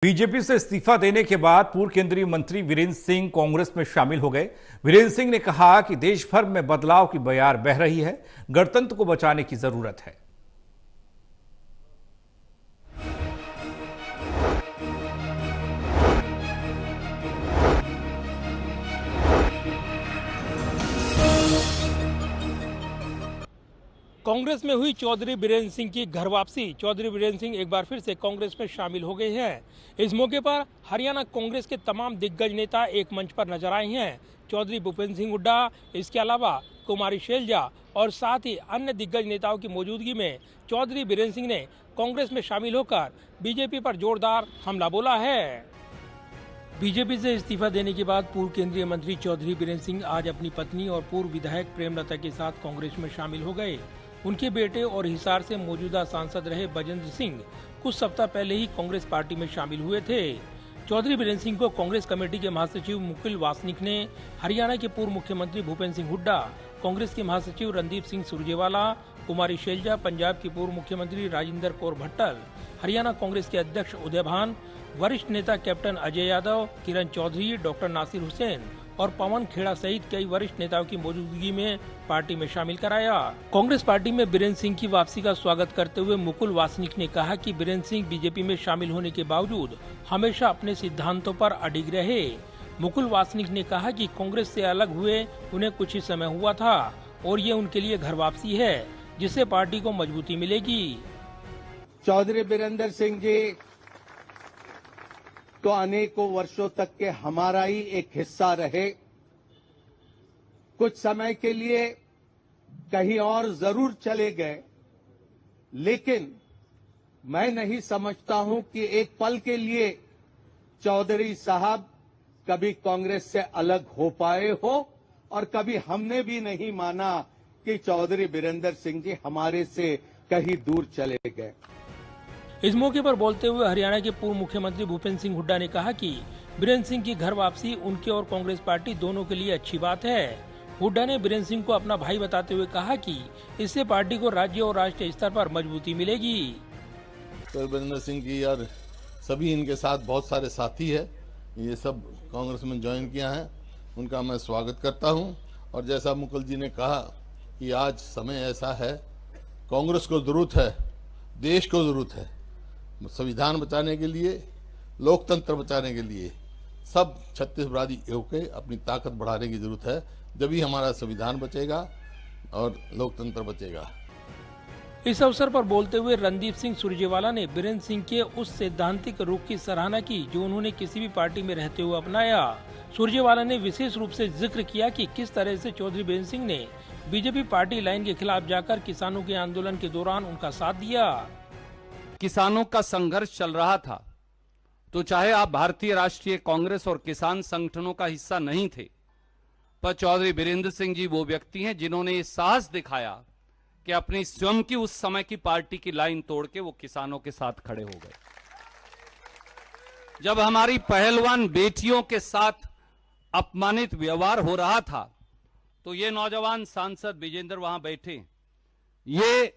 BJP से इस्तीफा देने के बाद पूर्व केंद्रीय मंत्री वीरेंद्र सिंह कांग्रेस में शामिल हो गए। वीरेंद्र सिंह ने कहा कि देश भर में बदलाव की बयार बह रही है, गणतंत्र को बचाने की जरूरत है। कांग्रेस में हुई चौधरी बीरेंद्र सिंह की घर वापसी। चौधरी बीरेंद्र सिंह एक बार फिर से कांग्रेस में शामिल हो गए हैं। इस मौके पर हरियाणा कांग्रेस के तमाम दिग्गज नेता एक मंच पर नजर आए हैं। चौधरी भूपेंद्र सिंह हुड्डा, इसके अलावा कुमारी शैलजा और साथ ही अन्य दिग्गज नेताओं की मौजूदगी में चौधरी बीरेंद्र सिंह ने कांग्रेस में शामिल होकर बीजेपी पर जोरदार हमला बोला है। बीजेपी से इस्तीफा देने के बाद पूर्व केंद्रीय मंत्री चौधरी बीरेंद्र सिंह आज अपनी पत्नी और पूर्व विधायक प्रेमलता के साथ कांग्रेस में शामिल हो गए। उनके बेटे और हिसार से मौजूदा सांसद रहे बजेंद्र सिंह कुछ सप्ताह पहले ही कांग्रेस पार्टी में शामिल हुए थे। चौधरी बीरेंद्र सिंह को कांग्रेस कमेटी के महासचिव मुकुल वासनिक ने, हरियाणा के पूर्व मुख्यमंत्री भूपेंद्र सिंह हुड्डा, कांग्रेस के महासचिव रणदीप सिंह सुरजेवाला, कुमारी शैलजा, पंजाब के पूर्व मुख्यमंत्री राजिंदर कौर भट्टल, हरियाणा कांग्रेस के अध्यक्ष उदय भान, वरिष्ठ नेता कैप्टन अजय यादव, किरण चौधरी, डॉक्टर नासिर हुसैन और पवन खेड़ा सहित कई वरिष्ठ नेताओं की मौजूदगी में पार्टी में शामिल कराया। कांग्रेस पार्टी में बीरेंद्र सिंह की वापसी का स्वागत करते हुए मुकुल वासनिक ने कहा कि बीरेंद्र सिंह बीजेपी में शामिल होने के बावजूद हमेशा अपने सिद्धांतों पर अडिग रहे। मुकुल वासनिक ने कहा कि कांग्रेस से अलग हुए उन्हें कुछ ही समय हुआ था और ये उनके लिए घर वापसी है, जिससे पार्टी को मजबूती मिलेगी। चौधरी बीरेंद्र सिंह जी तो अनेकों वर्षों तक के हमारा ही एक हिस्सा रहे। कुछ समय के लिए कहीं और जरूर चले गए, लेकिन मैं नहीं समझता हूं कि एक पल के लिए चौधरी साहब कभी कांग्रेस से अलग हो पाए हो, और कभी हमने भी नहीं माना कि चौधरी बीरेंद्र सिंह जी हमारे से कहीं दूर चले गए। इस मौके पर बोलते हुए हरियाणा के पूर्व मुख्यमंत्री भूपेंद्र सिंह हुड्डा ने कहा कि बीरेंद्र सिंह की घर वापसी उनके और कांग्रेस पार्टी दोनों के लिए अच्छी बात है। हुड्डा ने बीरेंद्र सिंह को अपना भाई बताते हुए कहा कि इससे पार्टी को राज्य और राष्ट्रीय स्तर पर मजबूती मिलेगी। तो बीरेंद्र सिंह की यार सभी इनके साथ बहुत सारे साथी है, ये सब कांग्रेस में ज्वाइन किया है, उनका मैं स्वागत करता हूँ। और जैसा मुकुल जी ने कहा कि आज समय ऐसा है, कांग्रेस को जरूरत है, देश को जरूरत है, संविधान बचाने के लिए, लोकतंत्र बचाने के लिए सब छत्तीसगढ़ी होकर अपनी ताकत बढ़ाने की जरूरत है। जब ही हमारा संविधान बचेगा और लोकतंत्र बचेगा। इस अवसर पर बोलते हुए रणदीप सिंह सुरजेवाला ने बीरेंद्र सिंह के उस सैद्धांतिक रुख की सराहना की जो उन्होंने किसी भी पार्टी में रहते हुए अपनाया। सुरजेवाला ने विशेष रूप से जिक्र किया कि किस तरह से चौधरी बीरेंद्र सिंह ने बीजेपी पार्टी लाइन के खिलाफ जाकर किसानों के आंदोलन के दौरान उनका साथ दिया। किसानों का संघर्ष चल रहा था, तो चाहे आप भारतीय राष्ट्रीय कांग्रेस और किसान संगठनों का हिस्सा नहीं थे, पर चौधरी बीरेंद्र सिंह जी वो व्यक्ति हैं जिन्होंने ये साहस दिखाया कि अपनी स्वयं की उस समय की पार्टी की लाइन तोड़ के वो किसानों के साथ खड़े हो गए। जब हमारी पहलवान बेटियों के साथ अपमानित व्यवहार हो रहा था, तो ये नौजवान सांसद विजेंद्र वहां बैठे, ये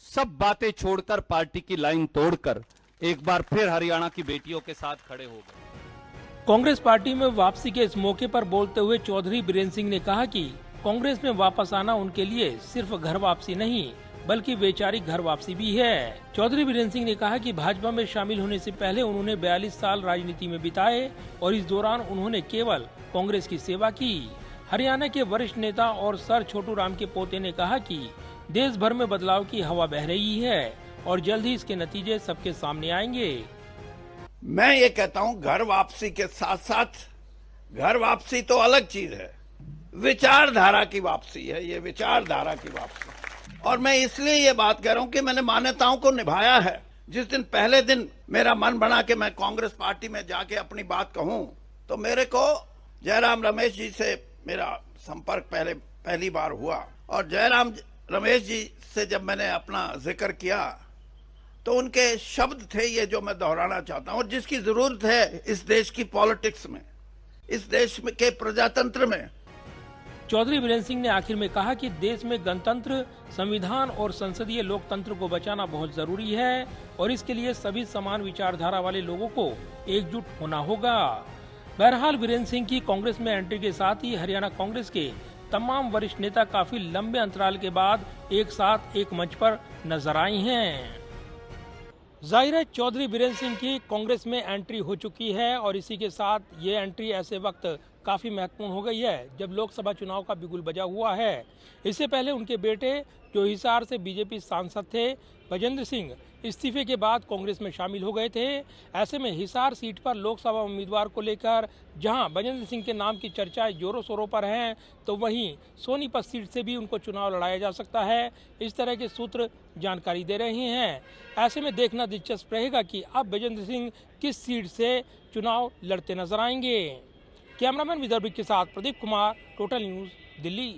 सब बातें छोड़कर पार्टी की लाइन तोड़कर एक बार फिर हरियाणा की बेटियों के साथ खड़े हो गए। कांग्रेस पार्टी में वापसी के इस मौके पर बोलते हुए चौधरी बीरेंद्र सिंह ने कहा कि कांग्रेस में वापस आना उनके लिए सिर्फ घर वापसी नहीं बल्कि वैचारिक घर वापसी भी है। चौधरी बीरेंद्र सिंह ने कहा कि भाजपा में शामिल होने से पहले उन्होंने 42 साल राजनीति में बिताए और इस दौरान उन्होंने केवल कांग्रेस की सेवा की। हरियाणा के वरिष्ठ नेता और सर छोटू राम के पोते ने कहा कि देश भर में बदलाव की हवा बह रही है और जल्द ही इसके नतीजे सबके सामने आएंगे। मैं ये कहता हूं, घर वापसी के साथ साथ घर वापसी तो अलग चीज है, विचारधारा की वापसी है, ये विचारधारा की वापसी। और मैं इसलिए ये बात कह रहा हूं कि मैंने मान्यताओं को निभाया है। जिस दिन पहले दिन मेरा मन बना कि मैं कांग्रेस पार्टी में जाके अपनी बात कहूं, तो मेरे को जयराम रमेश जी से मेरा संपर्क पहली बार हुआ, और जयराम रमेश जी से जब मैंने अपना जिक्र किया तो उनके शब्द थे ये जो मैं दोहराना चाहता हूं, और जिसकी जरूरत है इस देश की पॉलिटिक्स में, इस देश में के प्रजातंत्र में, चौधरी बीरेंद्र सिंह ने आखिर में कहा कि देश में गणतंत्र, संविधान और संसदीय लोकतंत्र को बचाना बहुत जरूरी है और इसके लिए सभी समान विचारधारा वाले लोगों को एकजुट होना होगा। बहरहाल बीरेंद्र सिंह की कांग्रेस में एंट्री के साथ ही हरियाणा कांग्रेस के तमाम वरिष्ठ नेता काफी लंबे अंतराल के बाद एक साथ एक मंच पर नजर आई हैं। जाहिर है चौधरी बीरेंद्र सिंह की कांग्रेस में एंट्री हो चुकी है और इसी के साथ ये एंट्री ऐसे वक्त काफी महत्वपूर्ण हो गई है जब लोकसभा चुनाव का बिगुल बजा हुआ है। इससे पहले उनके बेटे जो हिसार से बीजेपी सांसद थे बजेंद्र सिंह इस्तीफे के बाद कांग्रेस में शामिल हो गए थे। ऐसे में हिसार सीट पर लोकसभा उम्मीदवार को लेकर जहां बजेंद्र सिंह के नाम की चर्चाएं जोरों शोरों पर हैं, तो वहीं सोनीपत सीट से भी उनको चुनाव लड़ाया जा सकता है, इस तरह के सूत्र जानकारी दे रहे हैं। ऐसे में देखना दिलचस्प रहेगा कि अब बजेंद्र सिंह किस सीट से चुनाव लड़ते नजर आएंगे। कैमरामैन विदर्भ के साथ प्रदीप कुमार, टोटल न्यूज, दिल्ली।